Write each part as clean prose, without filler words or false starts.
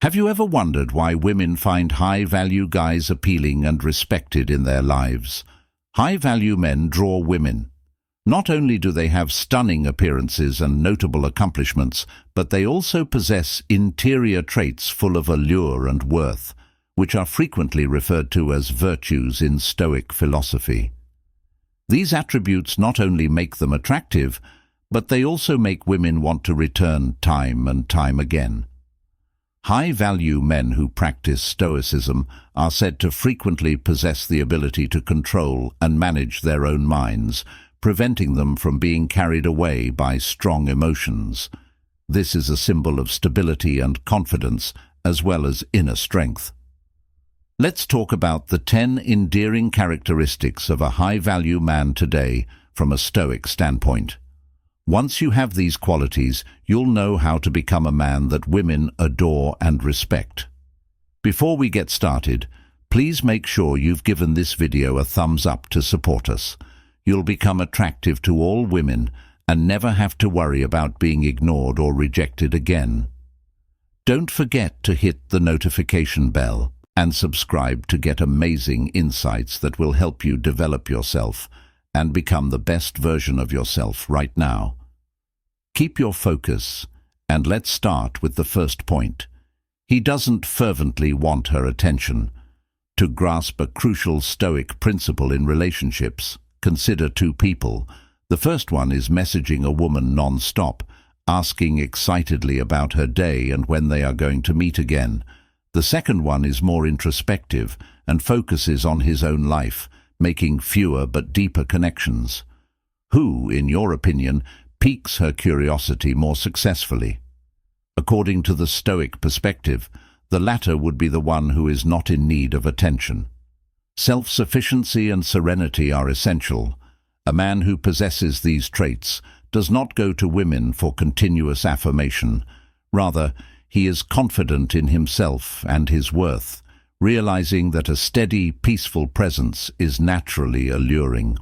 Have you ever wondered why women find high-value guys appealing and respected in their lives? High-value men draw women. Not only do they have stunning appearances and notable accomplishments, but they also possess interior traits full of allure and worth, which are frequently referred to as virtues in Stoic philosophy. These attributes not only make them attractive, but they also make women want to return time and time again. High-value men who practice Stoicism are said to frequently possess the ability to control and manage their own minds, preventing them from being carried away by strong emotions. This is a symbol of stability and confidence, as well as inner strength. Let's talk about the 10 endearing characteristics of a high-value man today from a Stoic standpoint. Once you have these qualities, you'll know how to become a man that women adore and respect. Before we get started, please make sure you've given this video a thumbs up to support us. You'll become attractive to all women and never have to worry about being ignored or rejected again. Don't forget to hit the notification bell and subscribe to get amazing insights that will help you develop yourself and become the best version of yourself right now. Keep your focus, and let's start with the first point. He doesn't fervently want her attention. To grasp a crucial Stoic principle in relationships, consider two people. The first one is messaging a woman non-stop, asking excitedly about her day and when they are going to meet again. The second one is more introspective and focuses on his own life, making fewer but deeper connections. Who, in your opinion, piques her curiosity more successfully? According to the Stoic perspective, the latter would be the one who is not in need of attention. Self-sufficiency and serenity are essential. A man who possesses these traits does not go to women for continuous affirmation. Rather, he is confident in himself and his worth, realizing that a steady, peaceful presence is naturally alluring.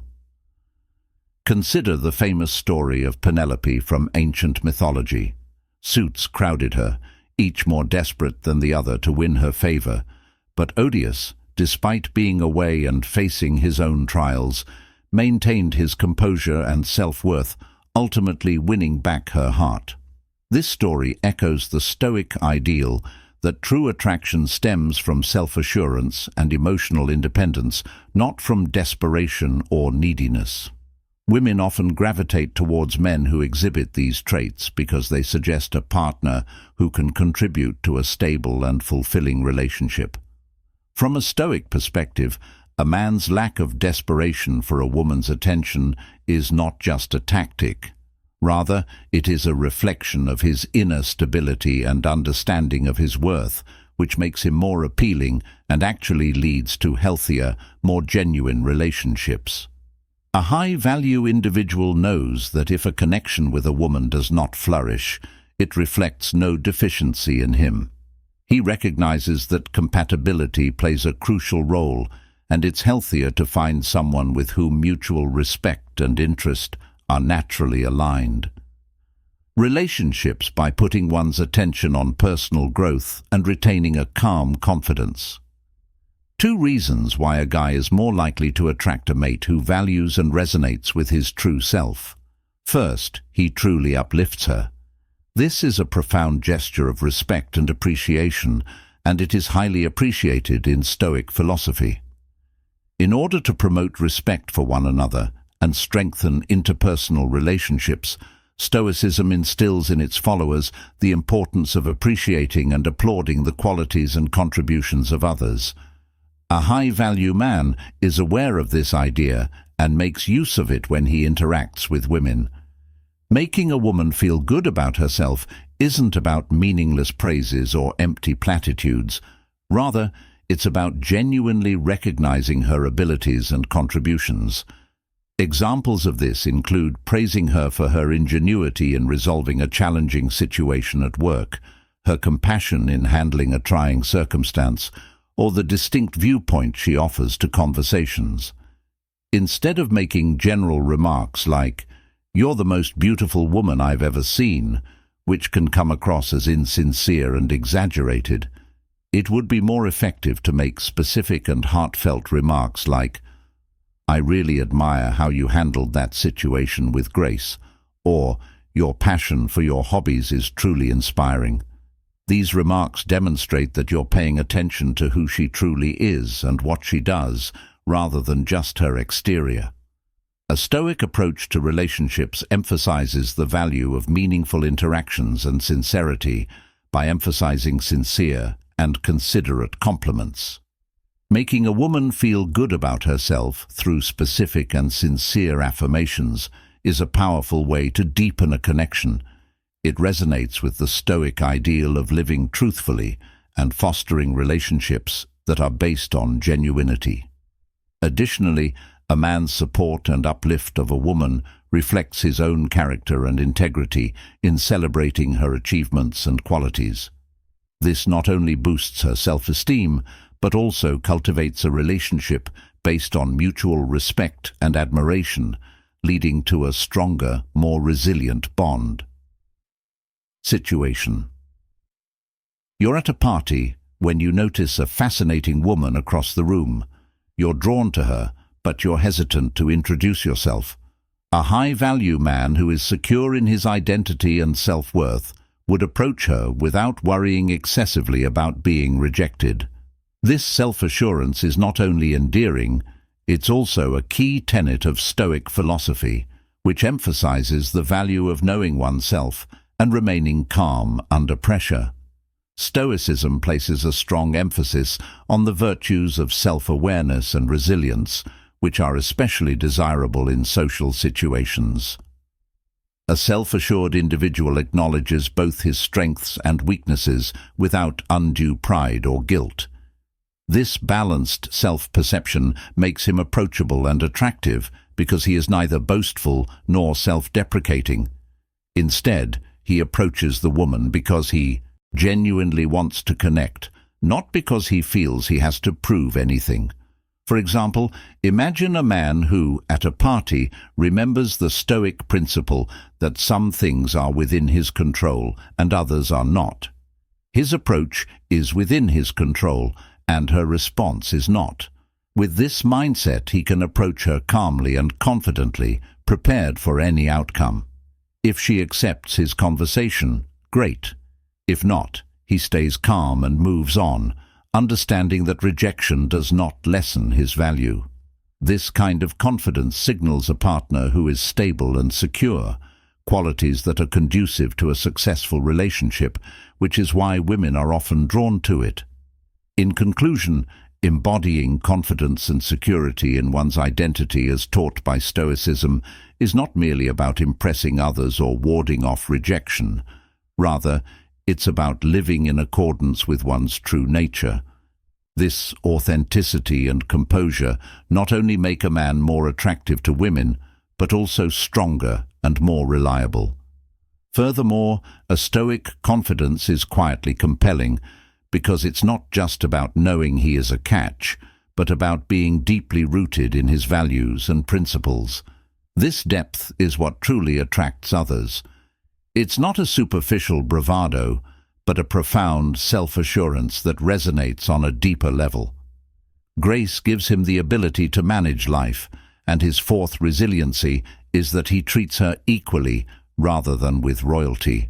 Consider the famous story of Penelope from ancient mythology. Suitors crowded her, each more desperate than the other to win her favor, but Odysseus, despite being away and facing his own trials, maintained his composure and self-worth, ultimately winning back her heart. This story echoes the Stoic ideal that true attraction stems from self-assurance and emotional independence, not from desperation or neediness. Women often gravitate towards men who exhibit these traits because they suggest a partner who can contribute to a stable and fulfilling relationship. From a Stoic perspective, a man's lack of desperation for a woman's attention is not just a tactic. Rather, it is a reflection of his inner stability and understanding of his worth, which makes him more appealing and actually leads to healthier, more genuine relationships. A high-value individual knows that if a connection with a woman does not flourish, it reflects no deficiency in him. He recognizes that compatibility plays a crucial role, and it's healthier to find someone with whom mutual respect and interest are naturally aligned. Relationships by putting one's attention on personal growth and retaining a calm confidence. 2 reasons why a guy is more likely to attract a mate who values and resonates with his true self. First, he truly uplifts her. This is a profound gesture of respect and appreciation, and it is highly appreciated in Stoic philosophy. In order to promote respect for one another and strengthen interpersonal relationships, Stoicism instills in its followers the importance of appreciating and applauding the qualities and contributions of others. A high-value man is aware of this idea and makes use of it when he interacts with women. Making a woman feel good about herself isn't about meaningless praises or empty platitudes. Rather, it's about genuinely recognizing her abilities and contributions. Examples of this include praising her for her ingenuity in resolving a challenging situation at work, her compassion in handling a trying circumstance, or the distinct viewpoint she offers to conversations. Instead of making general remarks like, "You're the most beautiful woman I've ever seen," which can come across as insincere and exaggerated. It would be more effective to make specific and heartfelt remarks like, "I really admire how you handled that situation with grace," or "Your passion for your hobbies is truly inspiring." These remarks demonstrate that you're paying attention to who she truly is and what she does, rather than just her exterior. A Stoic approach to relationships emphasizes the value of meaningful interactions and sincerity by emphasizing sincere and considerate compliments. Making a woman feel good about herself through specific and sincere affirmations is a powerful way to deepen a connection. It resonates with the Stoic ideal of living truthfully and fostering relationships that are based on genuinity. Additionally, a man's support and uplift of a woman reflects his own character and integrity in celebrating her achievements and qualities. This not only boosts her self-esteem, but also cultivates a relationship based on mutual respect and admiration, leading to a stronger, more resilient bond. Situation. You're at a party when you notice a fascinating woman across the room. You're drawn to her, but you're hesitant to introduce yourself. A high-value man who is secure in his identity and self-worth would approach her without worrying excessively about being rejected. This self-assurance is not only endearing, it's also a key tenet of Stoic philosophy, which emphasizes the value of knowing oneself and remaining calm under pressure. Stoicism places a strong emphasis on the virtues of self-awareness and resilience, which are especially desirable in social situations. A self-assured individual acknowledges both his strengths and weaknesses without undue pride or guilt. This balanced self-perception makes him approachable and attractive because he is neither boastful nor self-deprecating. Instead, he approaches the woman because he genuinely wants to connect, not because he feels he has to prove anything. For example, imagine a man who, at a party, remembers the Stoic principle that some things are within his control and others are not. His approach is within his control, and her response is not. With this mindset, he can approach her calmly and confidently, prepared for any outcome. If she accepts his conversation, great. If not, he stays calm and moves on, understanding that rejection does not lessen his value. This kind of confidence signals a partner who is stable and secure, qualities that are conducive to a successful relationship, which is why women are often drawn to it. In conclusion, embodying confidence and security in one's identity as taught by Stoicism is not merely about impressing others or warding off rejection. Rather, it's about living in accordance with one's true nature. This authenticity and composure not only make a man more attractive to women, but also stronger and more reliable. Furthermore, a Stoic confidence is quietly compelling, because it's not just about knowing he is a catch, but about being deeply rooted in his values and principles. This depth is what truly attracts others. It's not a superficial bravado, but a profound self-assurance that resonates on a deeper level. Grace gives him the ability to manage life, and his fourth resiliency is that he treats her equally rather than with royalty.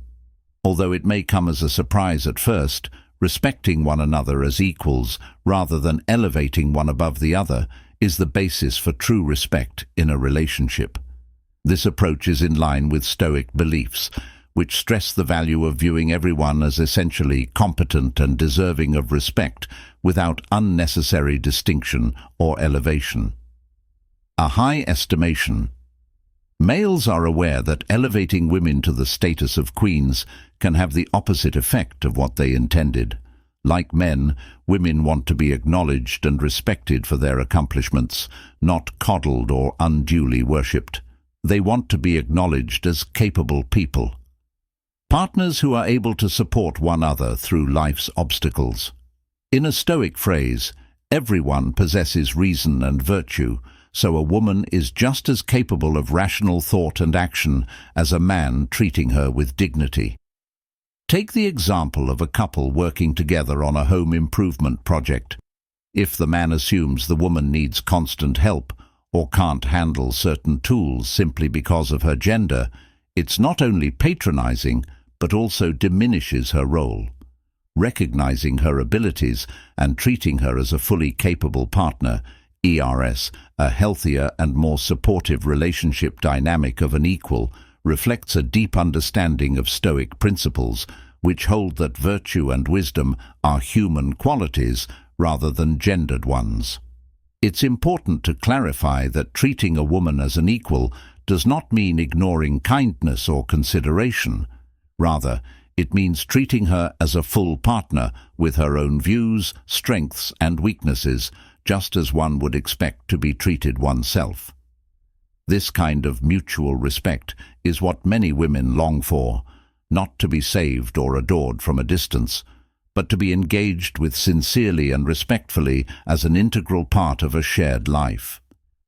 Although it may come as a surprise at first, respecting one another as equals rather than elevating one above the other is the basis for true respect in a relationship. This approach is in line with Stoic beliefs, which stress the value of viewing everyone as essentially competent and deserving of respect without unnecessary distinction or elevation. A high estimation. Males are aware that elevating women to the status of queens can have the opposite effect of what they intended. Like men, women want to be acknowledged and respected for their accomplishments, not coddled or unduly worshipped. They want to be acknowledged as capable people. Partners who are able to support one another through life's obstacles. In a Stoic phrase, everyone possesses reason and virtue, so a woman is just as capable of rational thought and action as a man treating her with dignity. Take the example of a couple working together on a home improvement project. If the man assumes the woman needs constant help or can't handle certain tools simply because of her gender, it's not only patronizing but also diminishes her role. Recognizing her abilities and treating her as a fully capable partner, ERS, a healthier and more supportive relationship dynamic of an equal, reflects a deep understanding of Stoic principles, which hold that virtue and wisdom are human qualities rather than gendered ones. It's important to clarify that treating a woman as an equal does not mean ignoring kindness or consideration. Rather, it means treating her as a full partner with her own views, strengths and weaknesses, just as one would expect to be treated oneself. This kind of mutual respect is what many women long for, not to be saved or adored from a distance, but to be engaged with sincerely and respectfully as an integral part of a shared life.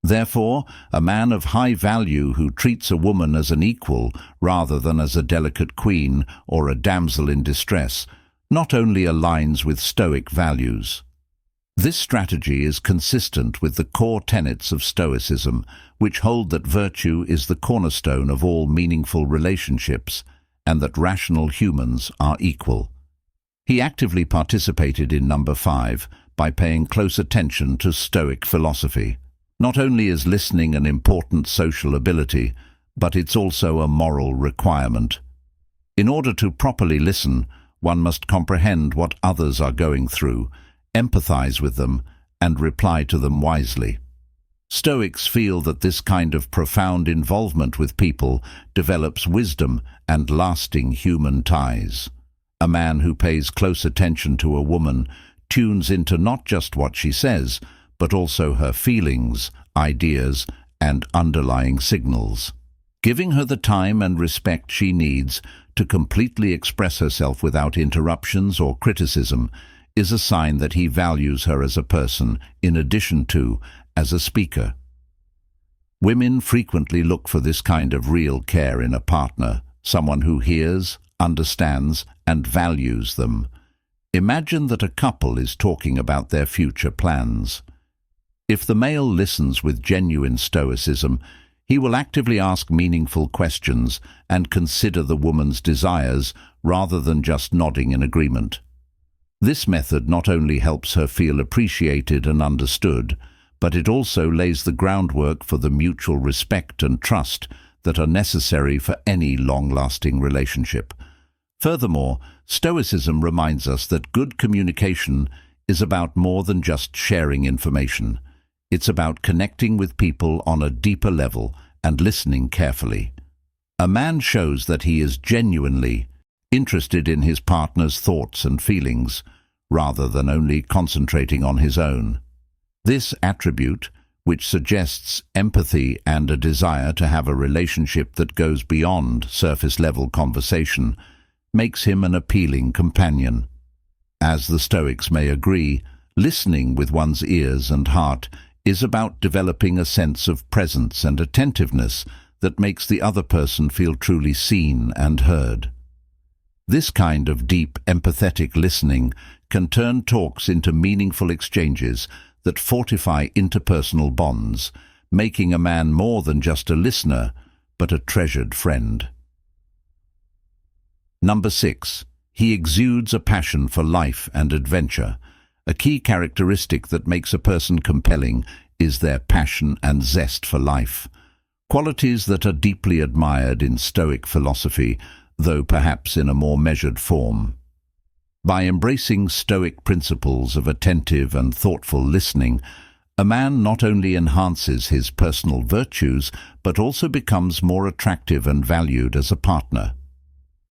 Therefore, a man of high value who treats a woman as an equal rather than as a delicate queen or a damsel in distress not only aligns with Stoic values. This strategy is consistent with the core tenets of Stoicism, which hold that virtue is the cornerstone of all meaningful relationships and that rational humans are equal. He actively participated in number 5 by paying close attention to Stoic philosophy. Not only is listening an important social ability, but it's also a moral requirement. In order to properly listen, one must comprehend what others are going through, empathize with them, and reply to them wisely. Stoics feel that this kind of profound involvement with people develops wisdom and lasting human ties. A man who pays close attention to a woman tunes into not just what she says, but also her feelings, ideas, and underlying signals. Giving her the time and respect she needs to completely express herself without interruptions or criticism is a sign that he values her as a person in addition to as a speaker. Women frequently look for this kind of real care in a partner, someone who hears, understands, and values them. Imagine that a couple is talking about their future plans. If the male listens with genuine stoicism, he will actively ask meaningful questions and consider the woman's desires rather than just nodding in agreement. This method not only helps her feel appreciated and understood, but it also lays the groundwork for the mutual respect and trust that are necessary for any long-lasting relationship. Furthermore, Stoicism reminds us that good communication is about more than just sharing information. It's about connecting with people on a deeper level and listening carefully. A man shows that he is genuinely interested in his partner's thoughts and feelings, rather than only concentrating on his own. This attribute, which suggests empathy and a desire to have a relationship that goes beyond surface-level conversation, makes him an appealing companion. As the Stoics may agree, listening with one's ears and heart is about developing a sense of presence and attentiveness that makes the other person feel truly seen and heard. This kind of deep, empathetic listening can turn talks into meaningful exchanges that fortify interpersonal bonds, making a man more than just a listener, but a treasured friend. Number 6. He exudes a passion for life and adventure. A key characteristic that makes a person compelling is their passion and zest for life, qualities that are deeply admired in Stoic philosophy, though perhaps in a more measured form. By embracing Stoic principles of attentive and thoughtful listening, a man not only enhances his personal virtues, but also becomes more attractive and valued as a partner.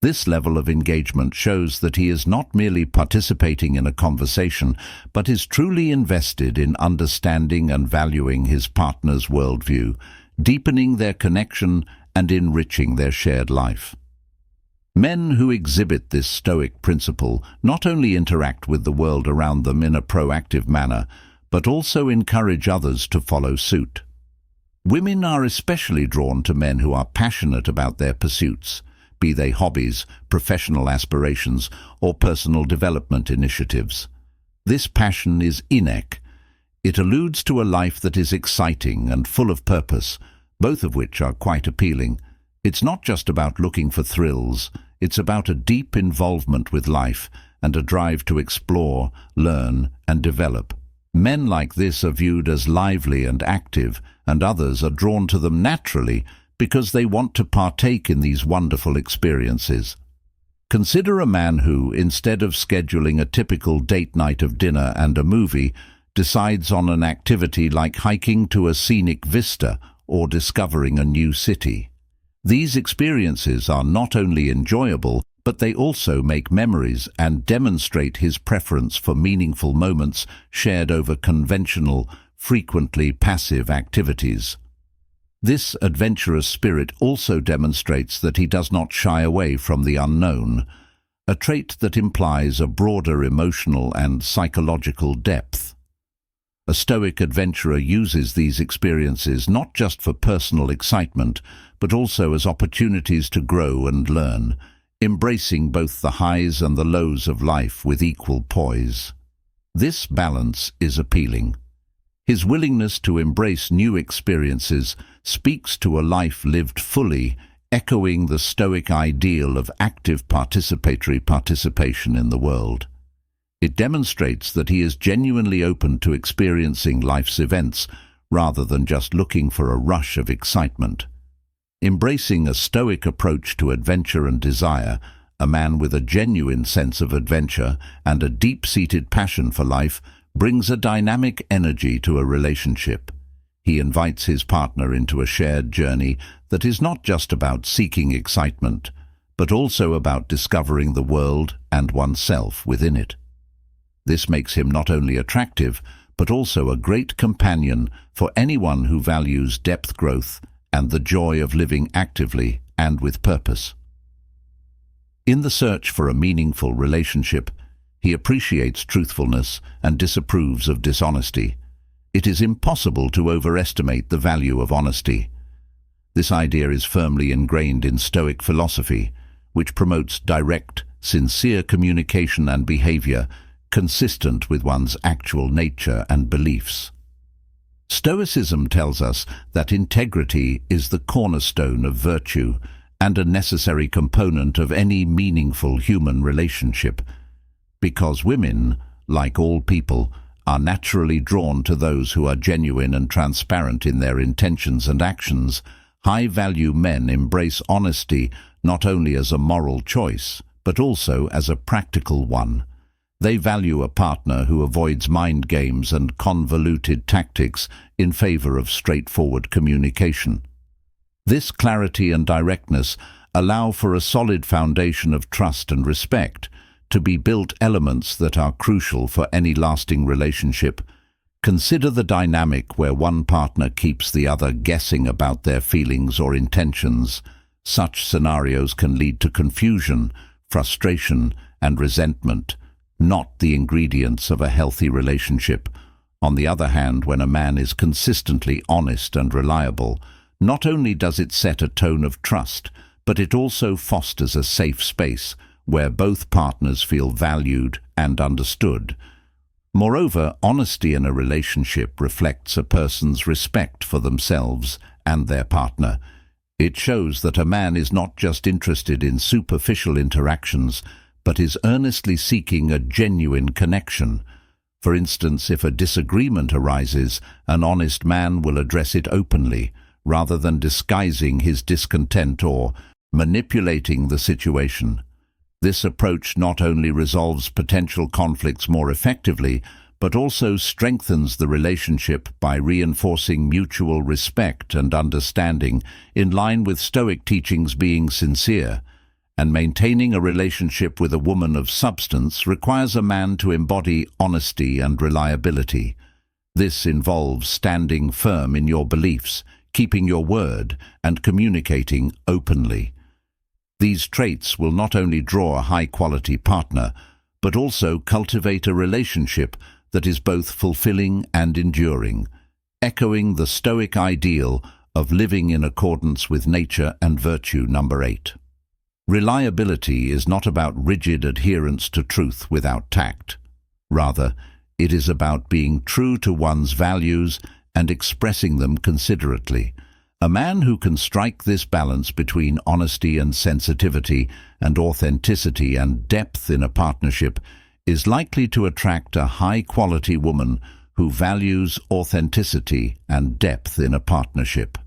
This level of engagement shows that he is not merely participating in a conversation, but is truly invested in understanding and valuing his partner's worldview, deepening their connection and enriching their shared life. Men who exhibit this Stoic principle not only interact with the world around them in a proactive manner, but also encourage others to follow suit. Women are especially drawn to men who are passionate about their pursuits, be they hobbies, professional aspirations, or personal development initiatives. This passion is innate. It alludes to a life that is exciting and full of purpose, both of which are quite appealing. It's not just about looking for thrills, it's about a deep involvement with life and a drive to explore, learn, and develop. Men like this are viewed as lively and active, and others are drawn to them naturally because they want to partake in these wonderful experiences. Consider a man who, instead of scheduling a typical date night of dinner and a movie, decides on an activity like hiking to a scenic vista or discovering a new city. These experiences are not only enjoyable, but they also make memories and demonstrate his preference for meaningful moments shared over conventional, frequently passive activities. This adventurous spirit also demonstrates that he does not shy away from the unknown, a trait that implies a broader emotional and psychological depth. A Stoic adventurer uses these experiences not just for personal excitement, but also as opportunities to grow and learn, embracing both the highs and the lows of life with equal poise. This balance is appealing. His willingness to embrace new experiences speaks to a life lived fully, echoing the Stoic ideal of active participatory participation in the world. It demonstrates that he is genuinely open to experiencing life's events rather than just looking for a rush of excitement. Embracing a Stoic approach to adventure and desire, a man with a genuine sense of adventure and a deep-seated passion for life brings a dynamic energy to a relationship. He invites his partner into a shared journey that is not just about seeking excitement, but also about discovering the world and oneself within it. This makes him not only attractive, but also a great companion for anyone who values depth growth and the joy of living actively and with purpose. In the search for a meaningful relationship, he appreciates truthfulness and disapproves of dishonesty. It is impossible to overestimate the value of honesty. This idea is firmly ingrained in Stoic philosophy, which promotes direct, sincere communication and behavior consistent with one's actual nature and beliefs. Stoicism tells us that integrity is the cornerstone of virtue and a necessary component of any meaningful human relationship, because women, like all people, are naturally drawn to those who are genuine and transparent in their intentions and actions. High-value men embrace honesty not only as a moral choice, but also as a practical one. They value a partner who avoids mind games and convoluted tactics in favor of straightforward communication. This clarity and directness allow for a solid foundation of trust and respect to be built, elements that are crucial for any lasting relationship. Consider the dynamic where one partner keeps the other guessing about their feelings or intentions. Such scenarios can lead to confusion, frustration, and resentment, not the ingredients of a healthy relationship. On the other hand, when a man is consistently honest and reliable, not only does it set a tone of trust, but it also fosters a safe space where both partners feel valued and understood. Moreover, honesty in a relationship reflects a person's respect for themselves and their partner. It shows that a man is not just interested in superficial interactions, but is earnestly seeking a genuine connection. For instance, if a disagreement arises, an honest man will address it openly, rather than disguising his discontent or manipulating the situation. This approach not only resolves potential conflicts more effectively, but also strengthens the relationship by reinforcing mutual respect and understanding, in line with Stoic teachings. Being sincere and maintaining a relationship with a woman of substance requires a man to embody honesty and reliability. This involves standing firm in your beliefs, keeping your word, and communicating openly. These traits will not only draw a high-quality partner, but also cultivate a relationship that is both fulfilling and enduring, echoing the Stoic ideal of living in accordance with nature and virtue. Number 8. Reliability is not about rigid adherence to truth without tact. Rather, it is about being true to one's values and expressing them considerately. A man who can strike this balance between honesty and sensitivity, and authenticity and depth in a partnership, is likely to attract a high-quality woman who values authenticity and depth in a partnership.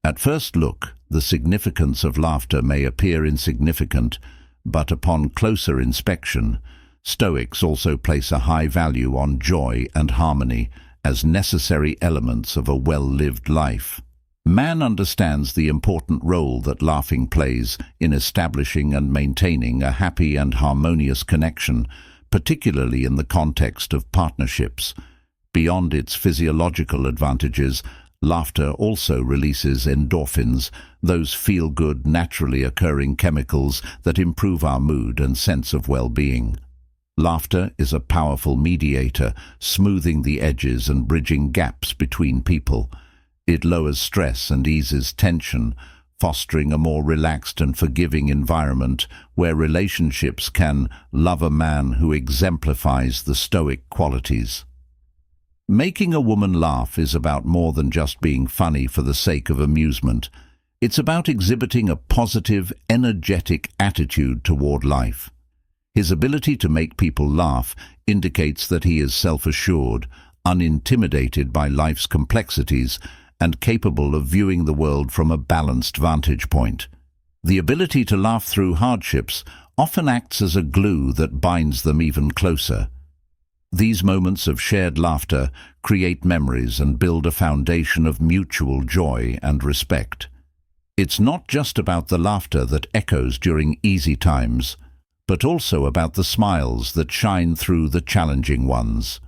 At first look, the significance of laughter may appear insignificant, but upon closer inspection, Stoics also place a high value on joy and harmony as necessary elements of a well-lived life. Man understands the important role that laughing plays in establishing and maintaining a happy and harmonious connection, particularly in the context of partnerships. Beyond its physiological advantages, laughter also releases endorphins, those feel-good, naturally occurring chemicals that improve our mood and sense of well-being. Laughter is a powerful mediator, smoothing the edges and bridging gaps between people. It lowers stress and eases tension, fostering a more relaxed and forgiving environment where relationships can love a man who exemplifies the Stoic qualities. Making a woman laugh is about more than just being funny for the sake of amusement. It's about exhibiting a positive, energetic attitude toward life. His ability to make people laugh indicates that he is self-assured, unintimidated by life's complexities, and capable of viewing the world from a balanced vantage point. The ability to laugh through hardships often acts as a glue that binds them even closer. These moments of shared laughter create memories and build a foundation of mutual joy and respect. It's not just about the laughter that echoes during easy times, but also about the smiles that shine through the challenging ones.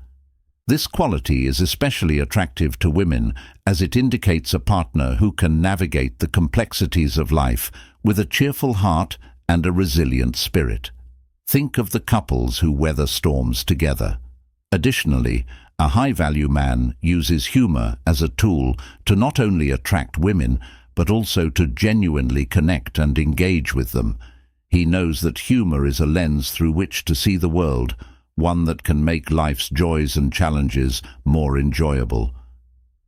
This quality is especially attractive to women as it indicates a partner who can navigate the complexities of life with a cheerful heart and a resilient spirit. Think of the couples who weather storms together. Additionally, a high-value man uses humor as a tool to not only attract women, but also to genuinely connect and engage with them. He knows that humor is a lens through which to see the world, one that can make life's joys and challenges more enjoyable.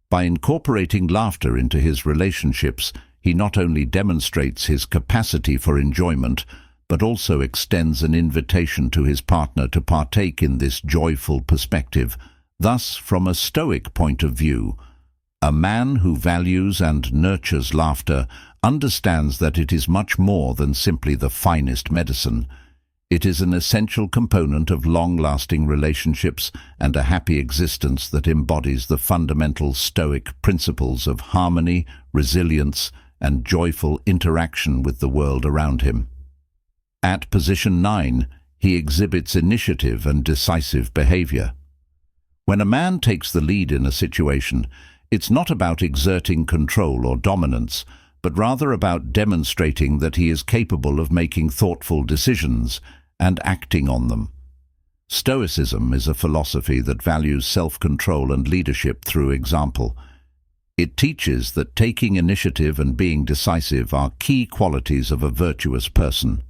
By incorporating laughter into his relationships, he not only demonstrates his capacity for enjoyment, but also extends an invitation to his partner to partake in this joyful perspective. Thus, from a Stoic point of view, a man who values and nurtures laughter understands that it is much more than simply the finest medicine. It is an essential component of long-lasting relationships and a happy existence that embodies the fundamental Stoic principles of harmony, resilience, and joyful interaction with the world around him. At position 9, he exhibits initiative and decisive behavior. When a man takes the lead in a situation, it's not about exerting control or dominance, but rather about demonstrating that he is capable of making thoughtful decisions and acting on them. Stoicism is a philosophy that values self-control and leadership through example. It teaches that taking initiative and being decisive are key qualities of a virtuous person.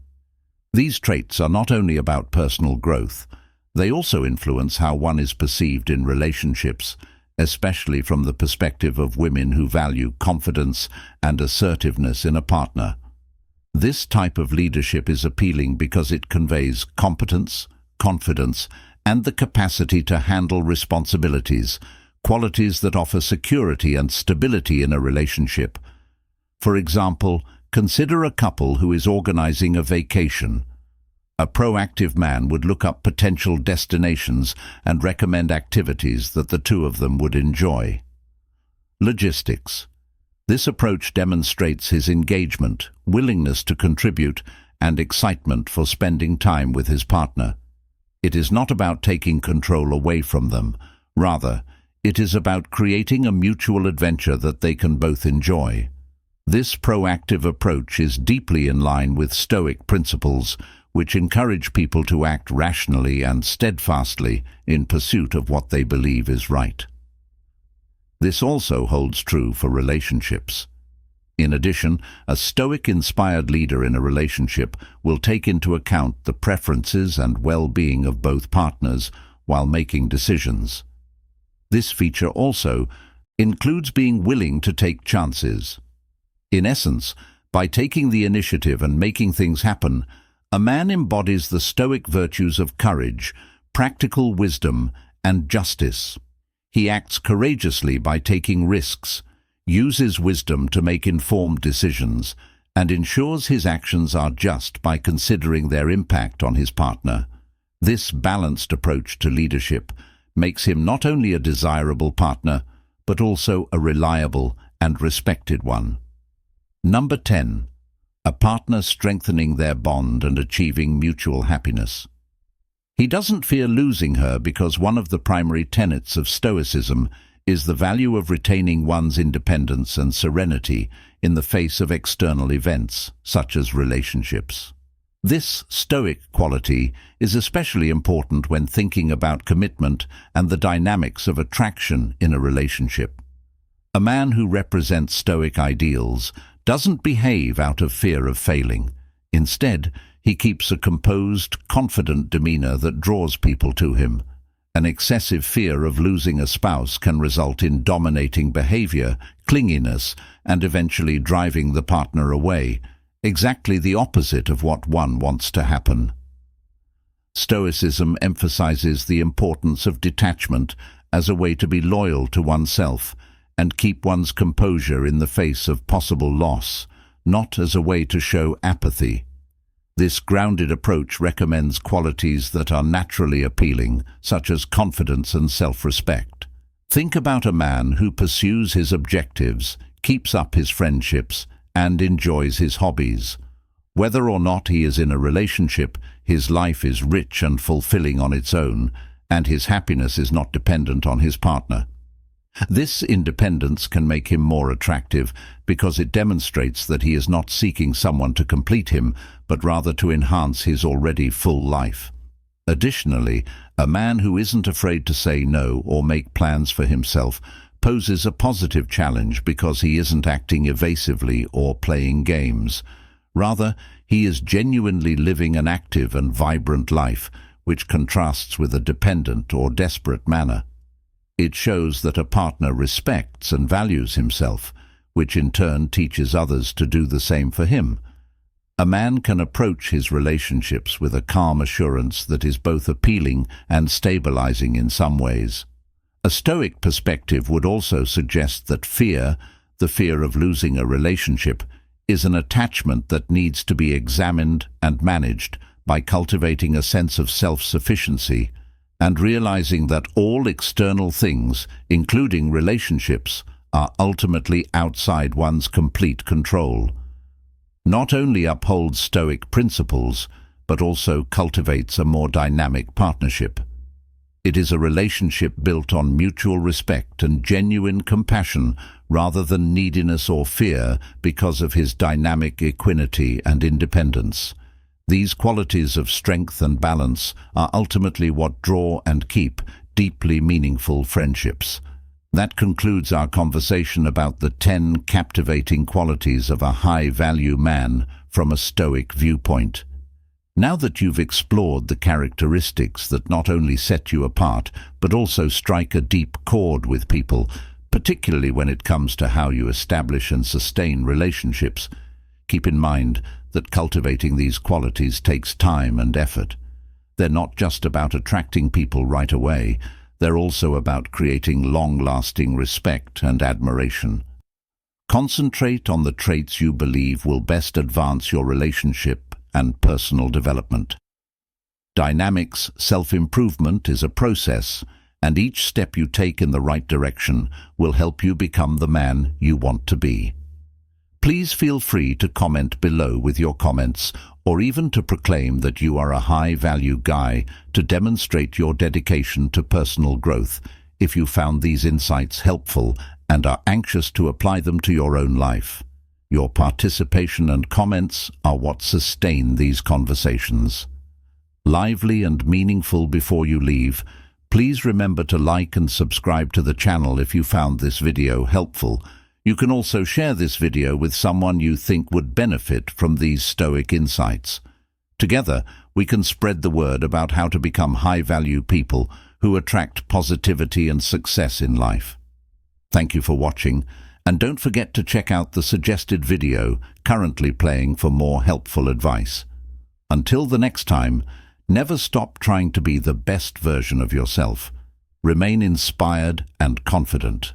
These traits are not only about personal growth, they also influence how one is perceived in relationships, especially from the perspective of women who value confidence and assertiveness in a partner. This type of leadership is appealing because it conveys competence, confidence, and the capacity to handle responsibilities, qualities that offer security and stability in a relationship. For example, consider a couple who is organizing a vacation. A proactive man would look up potential destinations and recommend activities that the two of them would enjoy. Logistics. This approach demonstrates his engagement, willingness to contribute, and excitement for spending time with his partner. It is not about taking control away from them. Rather, it is about creating a mutual adventure that they can both enjoy. This proactive approach is deeply in line with Stoic principles, which encourage people to act rationally and steadfastly in pursuit of what they believe is right. This also holds true for relationships. In addition, a Stoic-inspired leader in a relationship will take into account the preferences and well-being of both partners while making decisions. This feature also includes being willing to take chances. In essence, by taking the initiative and making things happen, a man embodies the Stoic virtues of courage, practical wisdom, and justice. He acts courageously by taking risks, uses wisdom to make informed decisions, and ensures his actions are just by considering their impact on his partner. This balanced approach to leadership makes him not only a desirable partner, but also a reliable and respected one. Number 10. A partner strengthening their bond and achieving mutual happiness. He doesn't fear losing her because one of the primary tenets of Stoicism is the value of retaining one's independence and serenity in the face of external events, such as relationships. This Stoic quality is especially important when thinking about commitment and the dynamics of attraction in a relationship. A man who represents Stoic ideals doesn't behave out of fear of failing. Instead, he keeps a composed, confident demeanor that draws people to him. An excessive fear of losing a spouse can result in dominating behavior, clinginess, and eventually driving the partner away, exactly the opposite of what one wants to happen. Stoicism emphasizes the importance of detachment as a way to be loyal to oneself and keep one's composure in the face of possible loss, not as a way to show apathy. This grounded approach recommends qualities that are naturally appealing, such as confidence and self-respect. Think about a man who pursues his objectives, keeps up his friendships, and enjoys his hobbies. Whether or not he is in a relationship, his life is rich and fulfilling on its own, and his happiness is not dependent on his partner. This independence can make him more attractive because it demonstrates that he is not seeking someone to complete him, but rather to enhance his already full life. Additionally, a man who isn't afraid to say no or make plans for himself poses a positive challenge because he isn't acting evasively or playing games. Rather, he is genuinely living an active and vibrant life, which contrasts with a dependent or desperate manner. It shows that a partner respects and values himself, which in turn teaches others to do the same for him. A man can approach his relationships with a calm assurance that is both appealing and stabilizing in some ways. A Stoic perspective would also suggest that fear, the fear of losing a relationship, is an attachment that needs to be examined and managed by cultivating a sense of self-sufficiency and realizing that all external things, including relationships, are ultimately outside one's complete control. Not only upholds Stoic principles, but also cultivates a more dynamic partnership. It is a relationship built on mutual respect and genuine compassion rather than neediness or fear because of his dynamic equanimity and independence. These qualities of strength and balance are ultimately what draw and keep deeply meaningful friendships. That concludes our conversation about the 10 captivating qualities of a high-value man from a Stoic viewpoint. Now that you've explored the characteristics that not only set you apart, but also strike a deep chord with people, particularly when it comes to how you establish and sustain relationships, keep in mind that cultivating these qualities takes time and effort. They're not just about attracting people right away, they're also about creating long-lasting respect and admiration. Concentrate on the traits you believe will best advance your relationship and personal development. Dynamics self-improvement is a process, and each step you take in the right direction will help you become the man you want to be. Please feel free to comment below with your comments, or even to proclaim that you are a high-value guy to demonstrate your dedication to personal growth if you found these insights helpful and are anxious to apply them to your own life. Your participation and comments are what sustain these conversations. Lively and meaningful before you leave, please remember to like and subscribe to the channel if you found this video helpful. You can also share this video with someone you think would benefit from these Stoic insights. Together, we can spread the word about how to become high-value people who attract positivity and success in life. Thank you for watching, and don't forget to check out the suggested video currently playing for more helpful advice. Until the next time, never stop trying to be the best version of yourself. Remain inspired and confident.